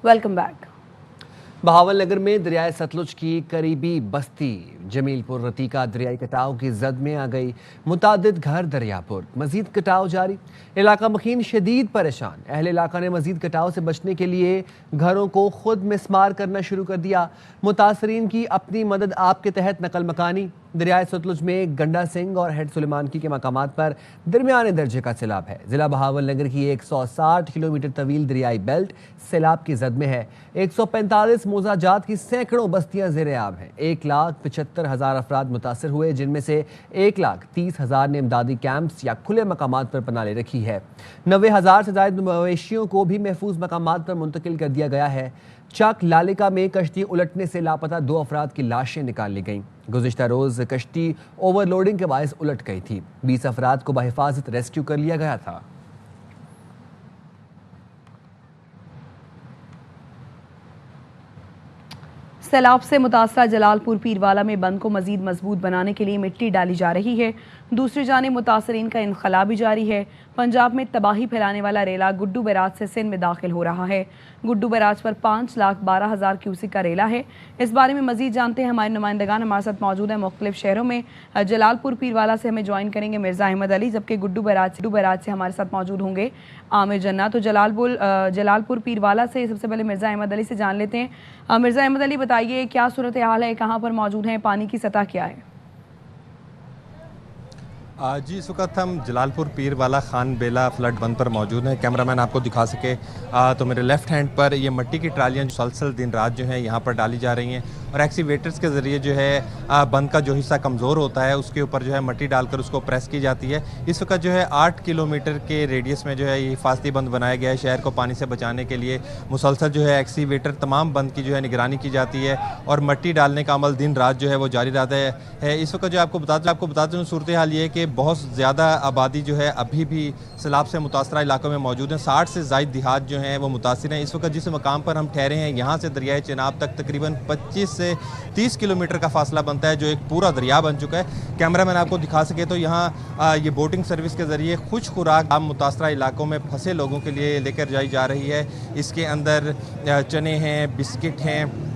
Welcome back. Bahawal नगर में दरियाए सतलुज की करीबी बस्ती जमीलपुर रतीका दरियाई कटाव की जद में आ गई। मुतादिद घर दरियापुर, मजीद कटाव जारी। इलाका मकीन शदीद परेशान। अहले इलाका ने मजीद कटाव से बचने के लिए घरों को खुद मिसमार करना शुरू कर दिया। मुतासरीन की अपनी मदद आपके तहत नकल मकानी। दरियाए सतलुज में गंडा सिंह और हेड सुलेमानकी के मकामात पर दरमियाने दर्जे का सैलाब है। जिला बहावल नगर की 160 किलोमीटर तवील दरियाई बेल्ट सैलाब की जद में है। 145 मोजाजात की सैकड़ों बस्तियां ज़ेरे आब हैं। 1,75,000 अफराद मुतासर हुए, जिनमें से 1,30,000 ने इमदादी कैंप्स या खुले मकामात पर पनाह ले रखी है। 90,000 से ज़ायद मवेशियों को भी महफूज मकामात पर मुंतकिल कर दिया गया है। चक लालिका में कश्ती उलटने से लापता 2 अफराद की लाशें निकाल ली गईं। गुज़िश्ता रोज़ कश्ती ओवरलोडिंग के बायस उलट गई थी। 20 अफराद को बहिफाजत रेस्क्यू कर लिया गया था। सैलाब से मुतासरा जलालपुर पीरवाला में बंद को मजीद मजबूत बनाने के लिए मिट्टी डाली जा रही है। दूसरी जानिब मुतासरीन का इनखला भी जारी है। पंजाब में तबाही फैलाने वाला रेला गुड्डू बैराज से सिंध में दाखिल हो रहा है। गुड्डू बैराज पर 5,12,000 क्यूसिक का रेला है। इस बारे में मजीद जानते हैं हमारे नुमाइंदगान हमारे साथ मौजूद हैं मुख्तलिफ शहरों में। जलालपुर पीरवाला से हमें ज्वाइन करेंगे मिर्ज़ा अहमद अली, जबकि गुड्डू बैराज से हमारे साथ मौजूद होंगे आमिर जन्ना। तो जलालपुर पीरवाला से सबसे पहले मिर्ज़ा अहमद अली से जान लेते हैं। मिर्ज़ा अहमद अली, बताइए क्या सूरत हाल है, कहाँ पर मौजूद हैं, पानी की सतह क्या है? जी, इस वक्त हम जलालपुर पीरवाला खान बेला फ्लड बंद पर मौजूद हैं। कैमरामैन आपको दिखा सके तो मेरे लेफ़्ट हैंड पर ये मट्टी की ट्रालियाँ मुसलसल दिन रात जो हैं यहाँ पर डाली जा रही हैं और एक्सीवेटर्स के ज़रिए जो है बंद का जो हिस्सा कमज़ोर होता है उसके ऊपर जो है मट्टी डालकर उसको प्रेस की जाती है। इस वक्त जो है 8 किलोमीटर के रेडियस में जो है ये हिफाजती बंद बनाया गया है। शहर को पानी से बचाने के लिए मुसलसल जो है एक्सीवेटर तमाम बंद की जो है निगरानी की जाती है और मट्टी डालने का अमल दिन रात जो है वो जारी रहता है। इस वक्त जो आपको बताते हैं सूरत हाल ये है कि बहुत ज़्यादा आबादी जो है अभी भी सैलाब से मुतासरा इलाकों में मौजूद हैं। 60 से ज़ायद देहात जो हैं वो मुतासिर हैं। इस वक्त जिस मकाम पर हम ठहरे हैं यहाँ से दरियाए चेनाब तक तकरीबन 25 से 30 किलोमीटर का फासला बनता है, जो एक पूरा दरिया बन चुका है। कैमरामैन आपको दिखा सके तो यहाँ ये बोटिंग सर्विस के ज़रिए खुश खुराक आम मुतासरा इलाकों में फंसे लोगों के लिए लेकर जाई जा रही है। इसके अंदर चने हैं, बिस्किट हैं,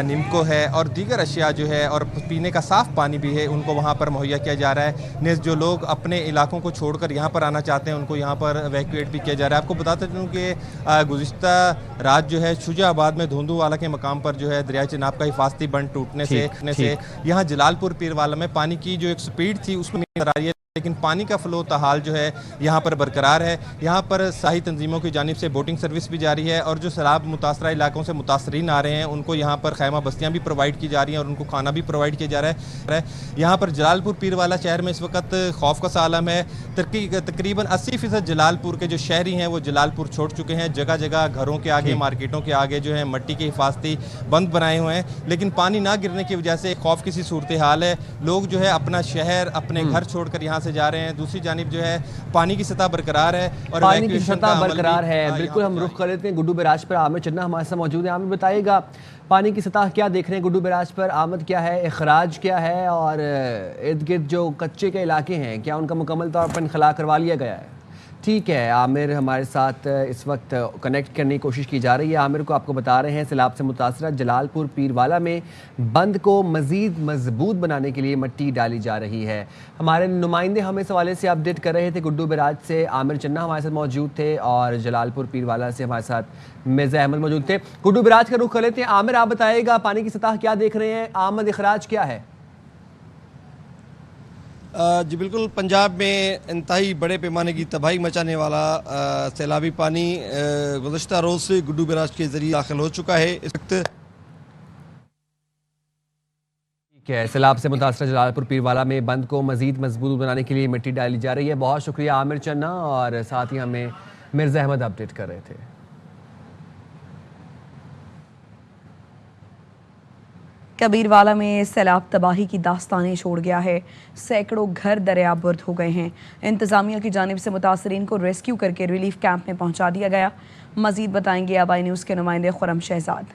निम्को है और दीगर अशिया जो है और पीने का साफ़ पानी भी है उनको वहाँ पर मुहैया किया जा रहा है। नेज़ जो लोग अपने इलाकों को छोड़कर यहाँ पर आना चाहते हैं उनको यहाँ पर एवैक्यूएट भी किया जा रहा है। आपको बताते चलूँ कि गुज़िश्ता रात जो है शुजाबाद में धुंधुवाला के मकाम पर जो है दरिया चेनाब का हिफाजती बंद टूटने से यहाँ जलालपुर पीरवाला में पानी की जो एक स्पीड थी उसमें नज़र आ रही है, लेकिन पानी का फ़्लो तहाल जो है यहाँ पर बरकरार है। यहाँ पर साही तंजीमों की जानिब से बोटिंग सर्विस भी जारी है और जो सैलाब मुतासरा इलाकों से मुतासरीन आ रहे हैं उनको यहाँ पर खैमा बस्तियाँ भी प्रोवाइड की जा रही हैं और उनको खाना भी प्रोवाइड किया जा रहा है। यहाँ पर जलालपुर पीरवाला शहर में इस वक्त खौफ का आलम है। तकरीबन 80% जलालपुर के जो शहरी हैं वो जलालपुर छोड़ चुके हैं। जगह जगह घरों के आगे, मार्केटों के आगे जो है मट्टी के हिफाजती बंद बनाए हुए हैं, लेकिन पानी ना गिरने की वजह से खौफ की सी सूरत हाल है। लोग जो है अपना शहर, अपने घर छोड़कर यहाँ से जा रहे हैं। दूसरी जानिब जो है पानी की सतह बरकरार है और पानी की सतह बरकरार है। बिल्कुल, हम रुख कर लेते हैं गुड्डू बैराज पर। आमिर चन्ना हमारे साथ मौजूद है। आमिर, बताइएगा पानी की सतह क्या देख रहे हैं गुड्डू बैराज पर? आमद क्या है, इखराज क्या है और इर्द गिर्द जो कच्चे के इलाके हैं क्या उनका मुकम्मल तौर पर इनखला करवा लिया गया है? ठीक है, आमिर हमारे साथ इस वक्त कनेक्ट करने की कोशिश की जा रही है। आमिर को आपको बता रहे हैं सैलाब से मुतासरा जलालपुर पीरवाला में बंद को मज़ीद मजबूत बनाने के लिए मट्टी डाली जा रही है। हमारे नुमाइंदे हमें इस हवाले से अपडेट कर रहे थे। गुड्डू बैराज से आमिर चन्ना हमारे साथ मौजूद थे और जलालपुर पीरवाला से हमारे साथ मिर्ज़ा अहमद मौजूद थे। गुड्डू बैराज का रुख कर लेते हैं। आमिर, आप बताइएगा पानी की सतह क्या देख रहे हैं, आमद इखराज क्या है? जी बिल्कुल, पंजाब में इंतहाई बड़े पैमाने की तबाही मचाने वाला सैलाबी पानी गुज़श्ता रोज़ से गुड्डू बैराज के ज़रिए दाखिल हो चुका है। इस वक्त सैलाब से मुतासरा जलालपुर पीरवाला में बंद को मज़ीद मजबूत बनाने के लिए मिट्टी डाली जा रही है। बहुत शुक्रिया आमिर चन्ना, और साथ ही हमें मिर्ज़ा अहमद अपडेट कर रहे थे। कबीरवाला में सैलाब तबाही की दास्तानें छोड़ गया है। सैकड़ों घर दरियाबुर्द हो गए हैं। इंतज़ामिया की जानिब से मुतासरीन को रेस्क्यू करके रिलीफ कैंप में पहुंचा दिया गया। मज़ीद बताएंगे आबाई न्यूज़ के नुमाइंदे खुरम शहजाद।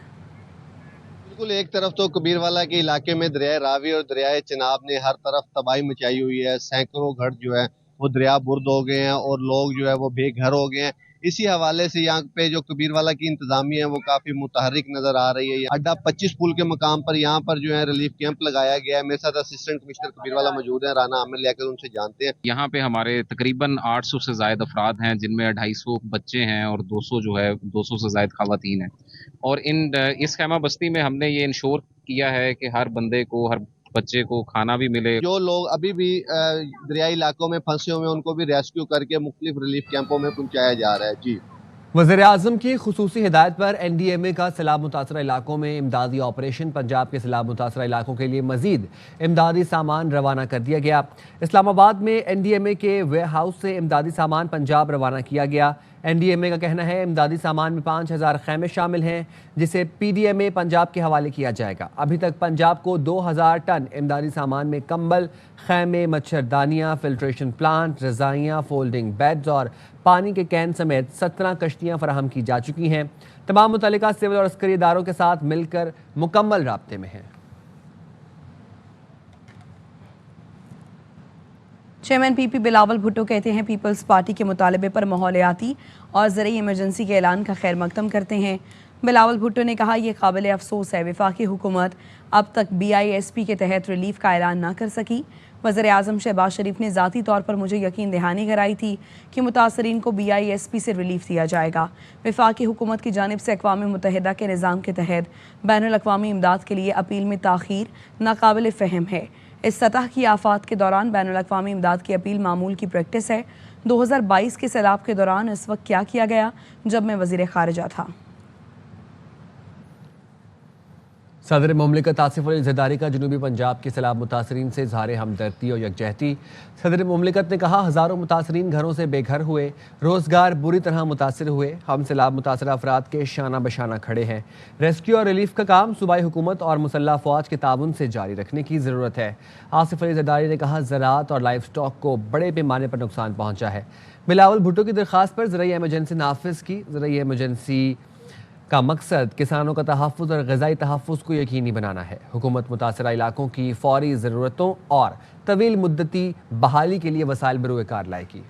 बिल्कुल, एक तरफ तो कबीरवाला के इलाके में दरियाए रावी और दरियाए चिनाब ने हर तरफ तबाही मचाई हुई है। सैकड़ों घर जो है वो दरिया बुर्द हो गए हैं और लोग जो है वो बेघर हो गए हैं। इसी हवाले से यहाँ पे जो कबीरवाला की इंतजामिया है वो काफी मुतहरिक नजर आ रही है। अड्डा 25 पुल के मकाम पर यहाँ पर जो है रिलीफ कैंप लगाया गया है। मेरे साथ असिस्टेंट कमिश्नर कबीरवाला मौजूद है, राना आमिर लियाकत, उनसे जानते हैं। यहाँ पे हमारे तकरीबन 800 से ज्यादा अफराद हैं, जिनमें 250 बच्चे हैं और 200 जो है 200 से ज्यादा खवातीन हैं। और इस खैमा बस्ती में हमने ये इंश्योर किया है कि हर बंदे को, हर बच्चे को खाना भी मिले। जो लोग अभी भी दरियाई इलाकों में फंसे हुए हैं उनको भी रेस्क्यू करके मुख्तलिफ रिलीफ कैंपों में पहुंचाया जा रहा है। जी, वज़ीर आज़म की खुसूसी हिदायत पर NDMA का सैलाब मुतासरा इलाकों में इमदादी ऑपरेशन। पंजाब के सैलाब मुतासरा इलाकों के लिए मजीद इमदादी सामान रवाना कर दिया गया। इस्लामाबाद में NDMA के वेयर हाउस से इमदादी सामान पंजाब रवाना किया गया। NDMA का कहना है इमदादी सामान में 5000 खैमे शामिल हैं, जिसे PDMA पंजाब के हवाले किया जाएगा। अभी तक पंजाब को 2000 टन इमदादी सामान में कंबल, खैमे, मच्छरदानियाँ, फिल्ट्रेशन प्लांट, रज़ाइयाँ, फोल्डिंग बेड्स और पानी के कैन समेत 17 कश्तियाँ फराहम की जा चुकी हैं। तमाम मुतल्लिका सिविल और अस्करी इदारों के साथ मिलकर मुकम्मल राब्ते में हैं। चेयरमैन PP बिलावल भुट्टो कहते हैं पीपल्स पार्टी के मुतालबे पर माहौलियाती और ज़रूरी इमरजेंसी के ऐलान का खैर मकदम करते हैं। बिलावल भुट्टो ने कहा यह काबिल अफसोस है वफाकी हुकूमत अब तक BISP के तहत रिलीफ का ऐलान ना कर सकी। वज़ीर आज़म शहबाज शरीफ ने ज़ाती तौर पर मुझे यकीन दहानी कराई थी कि मुतासरीन को BISP से रिलीफ दिया जाएगा। वफाकी हुकूमत की जानिब से अक़वाम मुत्तहिदा के निज़ाम के तहत बैनुल अक़वामी इमदाद के लिए अपील में ताख़ीर नाकाबिल फ़हम है। इस सतह की आफात के दौरान बैनुल अक़वामी इमदाद की अपील मामूल की प्रैक्टिस है। 2022 के सैलाब के दौरान इस वक्त क्या किया गया जब मैं वज़ीर ख़ारिजा था। सदर मुमलिकत आसिफ अली ज़रदारी का जनूबी पंजाब के सैलाब मुतासरीन से इज़हार हमदर्दी और यकजहती। सदर मुमलिकत ने कहा हज़ारों मुतासरीन घरों से बेघर हुए, रोज़गार बुरी तरह मुतासर हुए। हम सैलाब मुतासर अफराद के शाना बशाना खड़े हैं। रेस्क्यू और रिलीफ का काम सूबाई हुकूमत और मुसल्लह फ़ौज के ताउन से जारी रखने की ज़रूरत है। आसिफ अली ज़रदारी ने कहा ज़राअत और लाइफ स्टॉक को बड़े पैमाने पर नुकसान पहुँचा है। बिलावल भुट्टो की दरख्वास्त पर ज़राई एमरजेंसी नाफिज की। ज़राई एमरजेंसी का मकसद किसानों का तहफ़्फ़ुज़ और ग़िज़ाई तहफ़्फ़ुज़ को यकीनी बनाना है। हुकूमत मुतासरा इलाकों की फ़ौरी ज़रूरतों और तवील मुद्दती बहाली के लिए वसाइल बरूए कार लाएगी।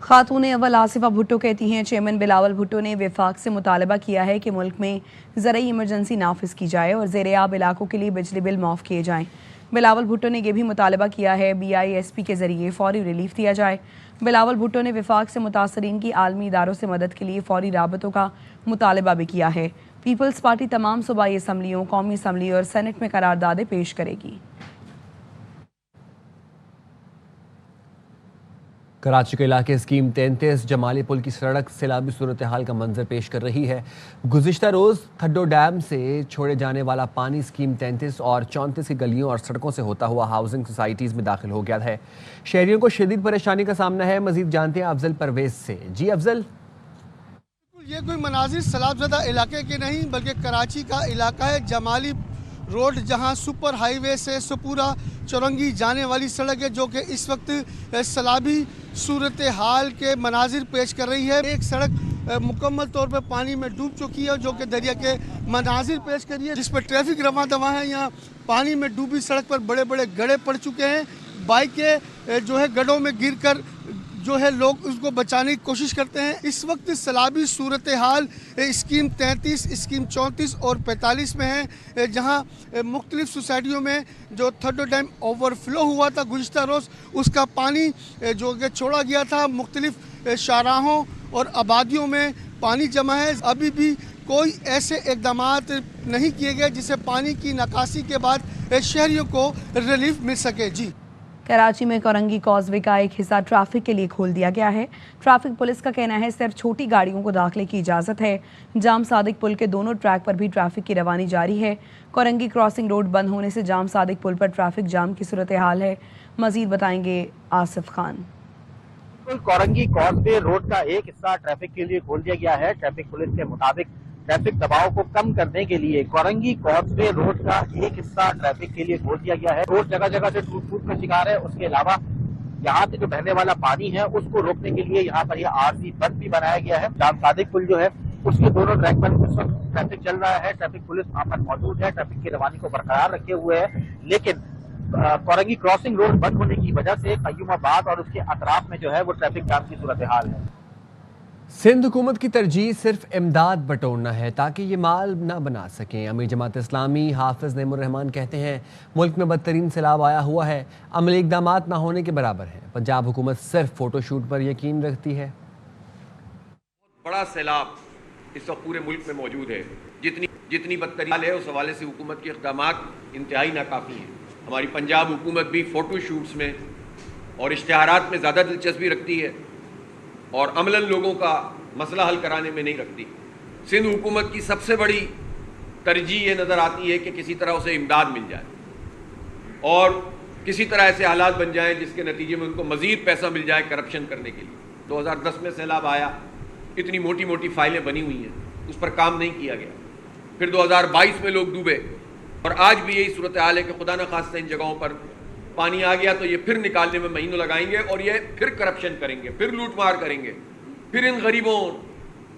खातून अव्वल आसिफा भुट्टो कहती हैं चेयरमैन बिलावल भुट्टो ने वफाक से मुतालबा किया है कि मुल्क में ज़राई इमरजेंसी नाफिज की जाए और ज़ेर आब इलाकों के लिए बिजली बिल माफ़ किए जाएँ। बिलावल भुट्टो ने यह भी मुतालबा किया है BISP के ज़रिए फ़ौरी रिलीफ दिया जाए। बिलावल भुट्टो ने वफाक से मुतासरीन की आलमी इदारों से मदद के लिए फ़ौरी राबतों का मुतालबा भी किया है। पीपल्स पार्टी तमाम सूबाई असम्बलियों, कौमी असम्बली और सेनेट में करारदादें पेश करेगी। कराची के इलाके स्कीम 33 जमाली पुल की सड़क सैलाबी सूरत हाल का मंजर पेश कर रही है। गुज़िश्ता रोज़ खड्डो डैम से छोड़े जाने वाला पानी स्कीम 33 और 34 की गलियों और सड़कों से होता हुआ हाउसिंग सोसाइटीज़ में दाखिल हो गया है। शहरियों को शदीद परेशानी का सामना है। मज़ीद जानते हैं अफजल परवेज से। जी अफजल। ये कोई मनाजिर सैलाबज़दा इलाके के नहीं बल्कि कराची का इलाका है। जमाली रोड जहां सुपर हाईवे से सुपूरा चौरंगी जाने वाली सड़क है जो कि इस वक्त सैलाबी सूरत हाल के मनाजिर पेश कर रही है। एक सड़क मुकम्मल तौर पर पानी में डूब चुकी है जो कि दरिया के मनाजिर पेश कर रही है, जिस पर ट्रैफिक रवां दवा है। यहाँ पानी में डूबी सड़क पर बड़े बड़े गड्ढे पड़ चुके हैं। बाइकें जो है गड्ढों में गिर कर जो है लोग उसको बचाने की कोशिश करते हैं। इस वक्त सैलाबी सूरत हाल स्कीम 33, स्कीम 34 और 45 में है, जहां मुख्तलिफ सोसाइटियों में जो थर्डो डैम ओवरफ्लो हुआ था गुज़िश्ता रोज़, उसका पानी जो कि छोड़ा गया था। मुख्तलिफ शाहराहों और आबादियों में पानी जमा है। अभी भी कोई ऐसे इक़दामात नहीं किए गए जिससे पानी की निकासी के बाद शहरियों को रिलीफ मिल सके। जी, कराची में कोरंगी कॉजवे का एक हिस्सा ट्रैफिक के लिए खोल दिया गया है। ट्रैफिक पुलिस का कहना है सिर्फ छोटी गाड़ियों को दाखिले की इजाज़त है। जाम सादिक पुल के दोनों ट्रैक पर भी ट्रैफिक की रवानी जारी है। कोरंगी क्रॉसिंग रोड बंद होने से जाम सादिक पुल पर ट्रैफिक जाम की सूरत हाल है। मजीद बताएंगे आसिफ खान। कोरंगी कॉजवे रोड का एक हिस्सा ट्रैफिक के लिए खोल दिया गया है। ट्रैफिक पुलिस के मुताबिक ट्रैफिक दबाव को कम करने के लिए कोरंगी कॉजवे रोड का एक हिस्सा ट्रैफिक के लिए खोल दिया गया है। रोड जगह जगह से टूट फूट का शिकार है। उसके अलावा यहाँ से जो बहने वाला पानी है उसको रोकने के लिए यहाँ पर यह आरजी बंद भी बनाया गया है। जाम सादिक पुल जो है उसके दोनों ट्रैक पर इस वक्त ट्रैफिक चल रहा है। ट्रैफिक पुलिस वहाँ पर मौजूद है, ट्रैफिक की रवानी को बरकरार रखे हुए है। लेकिन कोरंगी क्रॉसिंग रोड बंद होने की वजह से कयूमाबाद और उसके अतराफ में जो है वो ट्रैफिक जाम की सूरत हाल है। सिंध हुकूमत की तरजीह सिर्फ इमदाद बटोरना है ताकि ये माल ना बना सकें। अमीर जमात इस्लामी हाफिज नईमुर रहमान कहते हैं मुल्क में बदतरीन सैलाब आया हुआ है, अमली इक़दामात ना होने के बराबर हैं। पंजाब हुकूमत सिर्फ फोटोशूट पर यकीन रखती है। बड़ा सैलाब इस वक्त पूरे मुल्क में मौजूद है, जितनी बदतरीन है उस हवाले से हुकूमत के इक़दामात इंतहाई नाकाफ़ी हैं। हमारी पंजाब हुकूमत भी फ़ोटो शूट्स में और इश्तिहारात में ज़्यादा दिलचस्पी रखती है और अमलन लोगों का मसला हल कराने में नहीं रखती। सिंध हुकूमत की सबसे बड़ी तरजीह ये नज़र आती है कि किसी तरह उसे इमदाद मिल जाए और किसी तरह ऐसे हालात बन जाएं जिसके नतीजे में उनको मज़ीद पैसा मिल जाए करप्शन करने के लिए। 2010 में सैलाब आया, इतनी मोटी मोटी फाइलें बनी हुई हैं, उस पर काम नहीं किया गया। फिर 2022 में लोग डूबे और आज भी यही सूरत हाल है कि खुदा न खास्ता इन जगहों पर पानी आ गया तो ये फिर निकालने में महीनों लगाएंगे और ये फिर करप्शन करेंगे, फिर लूटमार करेंगे, फिर इन गरीबों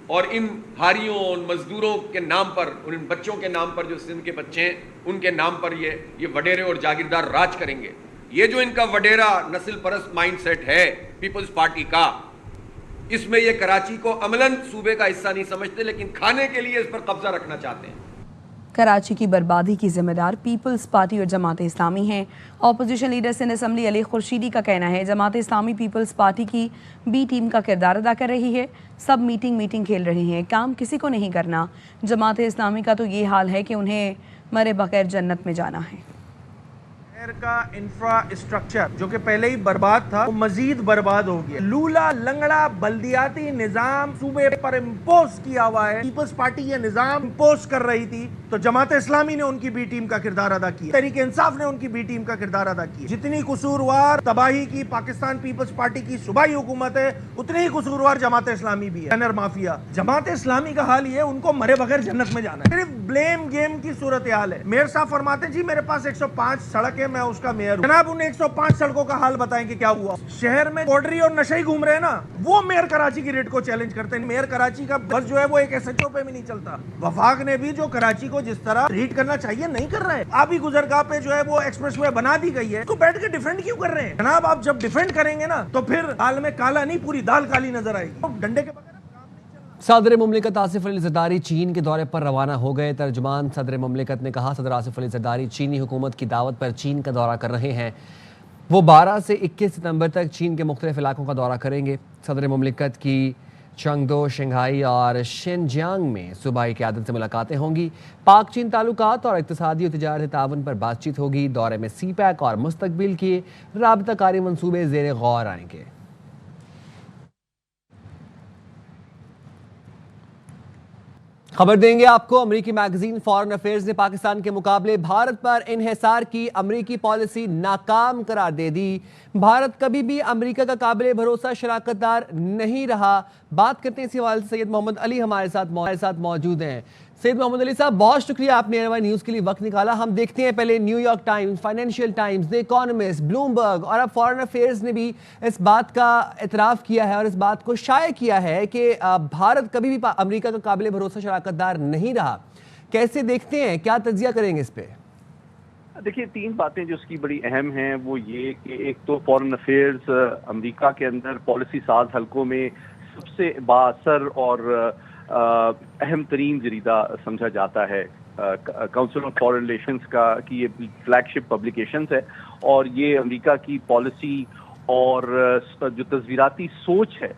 और इन हारियों और मजदूरों के नाम पर, उन बच्चों के नाम पर जो सिंध के बच्चे हैं उनके नाम पर ये वडेरे और जागीरदार राज करेंगे। ये जो इनका वडेरा नस्ल परस्त माइंड सेट है पीपल्स पार्टी का, इसमें ये कराची को अमलन सूबे का हिस्सा नहीं समझते लेकिन खाने के लिए इस पर कब्जा रखना चाहते हैं। कराची की बर्बादी की जिम्मेदार पीपल्स पार्टी और जमात इस्लामी हैं। Opposition leader Sindh assembly Ali Khurshidi का कहना है जमात इस्लामी पीपल्स पार्टी की बी टीम का किरदार अदा कर रही है। सब मीटिंग खेल रही हैं, काम किसी को नहीं करना। जमात इस्लामी का तो ये हाल है कि उन्हें मरे बगैर जन्नत में जाना है। का इंफ्रास्ट्रक्चर जो कि पहले ही बर्बाद था वो मजीद बर्बाद हो गया। लूला लंगड़ा बल्दियाती निजाम सूबे पर इम्पोज किया हुआ है। पीपल्स पार्टी ये निजाम इम्पोज कर रही थी तो जमात इस्लामी ने उनकी बी टीम का किरदार अदा किया, तहरीक इंसाफ ने उनकी बी टीम का किरदार अदा किया। जितनी कसूरवार तबाही की पाकिस्तान पीपल्स पार्टी की सूबाई हुकूमत है उतनी ही कसूरवार जमात इस्लामी भी है। टैनर माफिया जमात इस्लामी का हाल ये उनको मरे बगैर जन्नत में जाना है। सिर्फ ब्लेम गेम की सूरत हाल है। मेयर साहब फरमाते जी मेरे पास 105 सड़क है, मैं उसका मेयर हूं। जनाब उन्हें 105 सड़कों का हाल बताएं कि क्या हुआ। शहर में पॉडरी और नशे ही घूम रहे हैं ना, वो मेयर कराची की रेट को चैलेंज करते हैं। मेयर कराची का बस जो है वो एक एसएचओ पे भी नहीं चलता। वफाक ने भी जो कराची को जिस तरह ट्रीट करना चाहिए नहीं कर रहा है। आबी गुजरगाह पे जो है वो एक्सप्रेसवे बना दी गई है, तो बैठ के डिफेंड क्यों कर रहे हैं। जनाब आप जब डिफेंड करेंगे ना तो फिर दाल में काला नहीं पूरी दाल काली नजर आएगी। तो डंडे के बगैर सदर मुमलिकत आसिफ अली जरदारी चीन के दौरे पर रवाना हो गए। तर्जुमान सदर मुमलिकत ने कहा सदर आसिफ अली जरदारी चीनी हुकूमत की दावत पर चीन का दौरा कर रहे हैं। वो 12 से 21 सितंबर तक चीन के मुख्तलिफ इलाकों का दौरा करेंगे। सदर मुमलिकत की चंगदो, शंघाई और शिनजियांग में सूबाई क़यादत से मुलाकातें होंगी। पाक चीन ताल्लुकात और इक़्तिसादी और तिजारती ताउन पर बातचीत होगी। दौरे में सीपैक और मुस्तकबिल के राबताकारी मंसूबे ज़ेर गौर आएंगे। खबर देंगे आपको, अमेरिकी मैगजीन फॉरेन अफेयर्स ने पाकिस्तान के मुकाबले भारत पर इन्हिसार की अमेरिकी पॉलिसी नाकाम करार दे दी। भारत कभी भी अमेरिका का काबिल भरोसा शराकतदार नहीं रहा। बात करते हैं इसी हवाले से सैयद मोहम्मद अली हमारे साथ मौजूद हैं। सैयद मोहम्मद अली साहब, बहुत शुक्रिया आपने एयरवाई न्यूज़ के लिए वक्त निकाला। हम देखते हैं पहले New York times, financial times, the economist, Bloomberg और अब फॉरेन अफेयर्स ने भी इस बात का इतराफ़ किया है और इस बात को शाये किया है कि भारत कभी भी अमेरिका का काबिल भरोसा शराकतदार नहीं रहा। कैसे देखते हैं, क्या तज्जिया करेंगे इस पे? देखिए, 3 बातें जो उसकी बड़ी अहम हैं वो ये कि एक तो फॉरेन अफेयर्स अमेरिका के अंदर पॉलिसी साज हलकों में सबसे बाअसर और अहम तरीन जरीदा समझा जाता है। काउंसिल ऑफ फॉरेन रिलेशंस का की ये फ्लैगशिप पब्लिकेशंस है और ये अमेरिका की पॉलिसी और जो तस्वीराती सोच है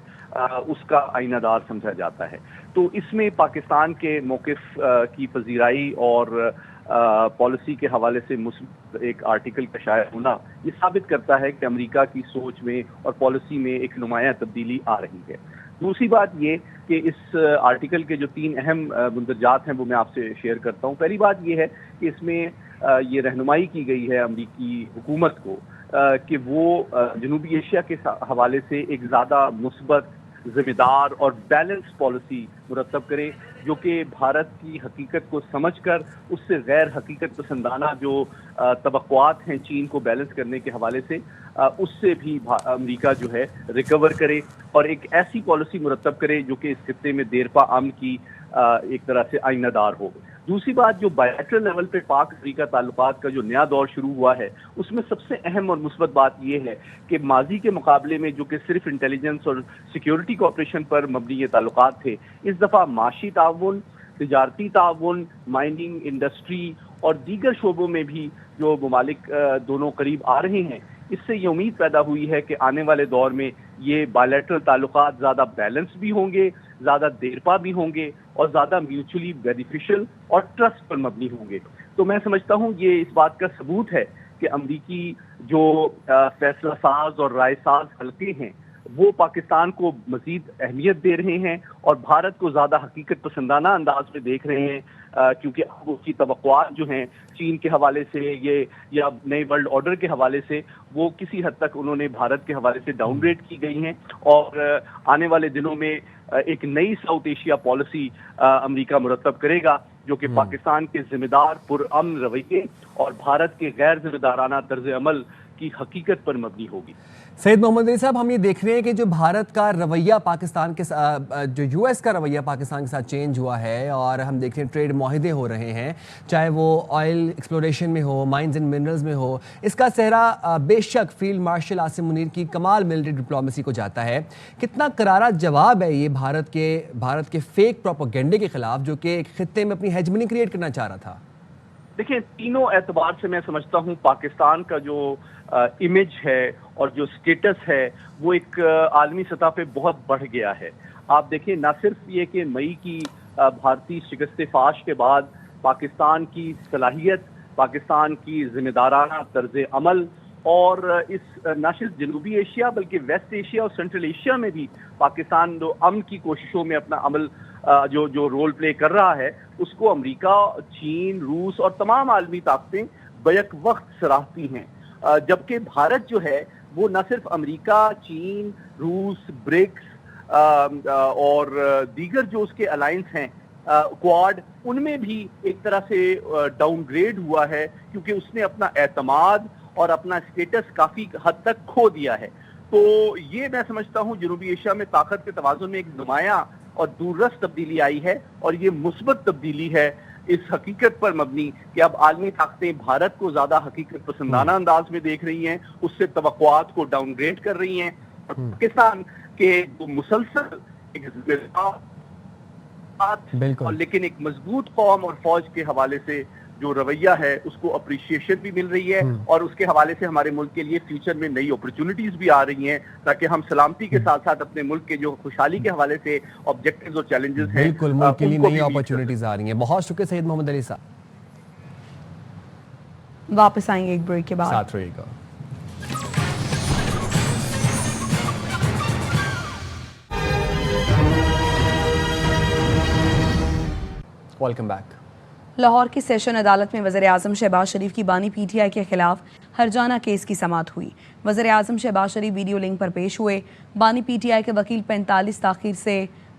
उसका आईनादार समझा जाता है। तो इसमें पाकिस्तान के मौक़िफ़ की पजीराई और पॉलिसी के हवाले से एक आर्टिकल का शाया होना ये साबित करता है कि अमेरिका की सोच में और पॉलिसी में एक नुमायां तब्दीली आ रही है। दूसरी बात ये कि इस आर्टिकल के जो 3 अहम मुंदरजात हैं वो मैं आपसे शेयर करता हूँ। पहली बात ये है कि इसमें ये रहनुमाई की गई है अमेरिकी हुकूमत को कि वो जनूबी एशिया के हवाले से एक ज़्यादा मुस्बत, ज़िम्मेदार और बैलेंस पॉलिसी मुरतब करे जो कि भारत की हकीकत को समझकर उससे गैर हकीकत पसंदाना जो तवक्कुआत हैं चीन को बैलेंस करने के हवाले से उससे भी अमेरिका जो है रिकवर करे और एक ऐसी पॉलिसी मुरतब करे जो कि इस खित्ते में देरपा अमन की एक तरह से आईनादार हो। दूसरी बात, जो बायलैटरल लेवल पे पाक अफ्रीका ताल्लुकात का जो नया दौर शुरू हुआ है, उसमें सबसे अहम और मुस्बत बात यह है कि माजी के मुकाबले में जो कि सिर्फ इंटेलिजेंस और सिक्योरिटी कोऑपरेशन पर मबनी ये ताल्लुकात थे, इस दफ़ा माशी ताउन, तिजारती ताउन, माइनिंग, इंडस्ट्री और दीगर शोबों में भी जो ममालिक दोनों करीब आ रहे हैं, इससे ये उम्मीद पैदा हुई है कि आने वाले दौर में ये बायलैटरल ताल्लुकात ज़्यादा बैलेंस भी होंगे, ज़्यादा देरपा भी होंगे और ज़्यादा म्यूचुअली बेनिफिशियल और ट्रस्ट पर मबनी होंगे। तो मैं समझता हूँ ये इस बात का सबूत है कि अमरीकी जो फैसला साज और राय साज हल्के हैं वो पाकिस्तान को मजीद अहमियत दे रहे हैं और भारत को ज़्यादा हकीकत पसंदाना अंदाज में देख रहे हैं, क्योंकि अब उसकी तवक्कुआत जो हैं चीन के हवाले से ये या नए वर्ल्ड ऑर्डर के हवाले से वो किसी हद तक उन्होंने भारत के हवाले से डाउनग्रेड की गई हैं। और आने वाले दिनों में एक नई साउथ एशिया पॉलिसी अमेरिका मुरतब करेगा जो कि पाकिस्तान के जिम्मेदार पुरअमन रवैये और भारत के गैर जिम्मेदाराना तर्ज अमल की हकीकत पर मबनी होगी। सैयद मोहम्मद अली साहब, हम ये देख रहे हैं कि जो भारत का रवैया पाकिस्तान के जो यूएस का रवैया पाकिस्तान के साथ चेंज हुआ है और हम देख रहे हैं ट्रेड मुआहदे हो रहे हैं, चाहे वो ऑयल एक्सप्लोरेशन में हो, माइंस एंड मिनरल्स में हो, इसका सेहरा बेशक फील्ड मार्शल आसिम मुनीर की कमाल मिलिट्री डिप्लोमेसी को जाता है। कितना करारा जवाब है ये भारत के फेक प्रोपेगेंडे के खिलाफ जो कि एक खित्ते में अपनी हेजमनी क्रिएट करना चाह रहा था? देखिए, तीनों एतबार से मैं समझता हूँ पाकिस्तान का जो इमेज है और जो स्टेटस है वो एक आलमी सतह पे बहुत बढ़ गया है। आप देखिए, ना सिर्फ ये कि मई की भारतीय शिकस्त फाश के बाद पाकिस्तान की सलाहियत, पाकिस्तान की जिम्मेदाराना तर्ज अमल और इस न सिर्फ जनूबी एशिया बल्कि वेस्ट एशिया और सेंट्रल एशिया में भी पाकिस्तान जो अमन की कोशिशों में अपना अमल जो रोल प्ले कर रहा है उसको अमेरिका, चीन, रूस और तमाम आलमी ताकतें बैक वक्त सराहती हैं। जबकि भारत जो है वो न सिर्फ अमेरिका, चीन, रूस, ब्रिक्स और दीगर जो उसके अलायंस हैं क्वाड, उनमें भी एक तरह से डाउनग्रेड हुआ है क्योंकि उसने अपना एतमाद और अपना स्टेटस काफी हद तक खो दिया है। तो ये मैं समझता हूँ जनूबी एशिया में ताकत के तवाज़ुन में एक नुमाया और दूररस तब्दीली आई है और ये मुस्बत तब्दीली है इस हकीकत पर मबनी कि अब आलमी ताकतें भारत को ज्यादा हकीकत पसंदाना अंदाज में देख रही हैं, उससे तवक्कुआत को डाउनग्रेड कर रही हैं। और पाकिस्तान के जो मुसलसल एक और लेकिन एक मजबूत कौम और फौज के हवाले से जो रवैया है उसको अप्रिशिएशन भी मिल रही है और उसके हवाले से हमारे मुल्क के लिए फ्यूचर में नई अपॉर्चुनिटीज भी आ रही हैं ताकि हम सलामती के साथ साथ अपने मुल्क के जो खुशहाली के हवाले से ऑब्जेक्टिव्स और चैलेंजेस हैं, बिल्कुल मुल्क के लिए नई अपॉर्चुनिटीज आ रही हैं। बहुत शुक्रिया सैयद मोहम्मद अली साहब। वापस आएंगे एक ब्रेक के बाद। साथ रहिएगा। Welcome back. लाहौर की सेशन अदालत में वज़ीर आज़म शहबाज शरीफ की बानी पीटीआई के खिलाफ हरजाना केस की समाअत हुई। वज़ीर आज़म शहबाज शरीफ वीडियो लिंक पर पेश हुए। बानी पीटीआई के वकील 45 ताख़ीर से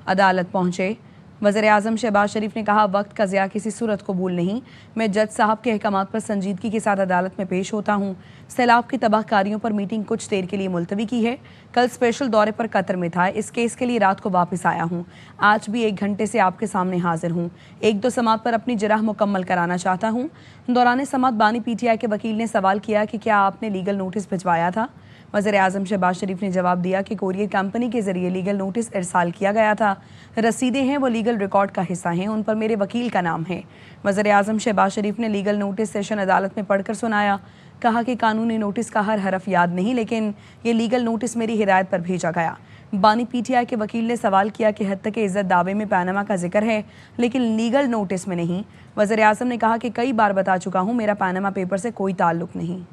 अदालत पहुंचे। वज़ीर आज़म शहबाज शरीफ ने कहा, वक्त का ज़िया किसी सूरत कबूल नहीं। मैं जज साहब के अहकामात पर संजीदगी के साथ अदालत में पेश होता हूँ। सैलाब की तबाहकारियों पर मीटिंग कुछ देर के लिए मुलतवी की है। कल स्पेशल दौरे पर कतर में था। इस केस के लिए रात को वापस आया हूँ। आज भी 1 घंटे से आपके सामने हाजिर हूँ। 1-2 समात पर अपनी जराह मुकम्मल कराना चाहता हूँ। दौरान समात बानी पीटीआई के वकील ने सवाल किया कि क्या आपने लीगल नोटिस भिजवाया था। वज़ीर आज़म शहबाज शरीफ ने जवाब दिया कि कोरियर कंपनी के जरिए लीगल नोटिस इरसाल किया गया था। रसीदें हैं, वो लीगल रिकॉर्ड का हिस्सा हैं, उन पर मेरे वकील का नाम है। वज़ीर आज़म शहबाज शरीफ ने लीगल नोटिस सेशन अदालत में पढ़कर सुनाया। कहा कि कानूनी नोटिस का हर हरफ याद नहीं, लेकिन ये लीगल नोटिस मेरी हिदायत पर भेजा गया। बानी पीटीआई के वकील ने सवाल किया कि हद तक इज़्ज़त दावे में पैनामा का जिक्र है लेकिन लीगल नोटिस में नहीं। वज़ीर आज़म ने कहा कि कई बार बता चुका हूँ, मेरा पैनामा पेपर से कोई ताल्लुक नहीं।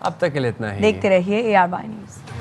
अब तक के लिए इतना ही। देखते रहिए ARY न्यूज़।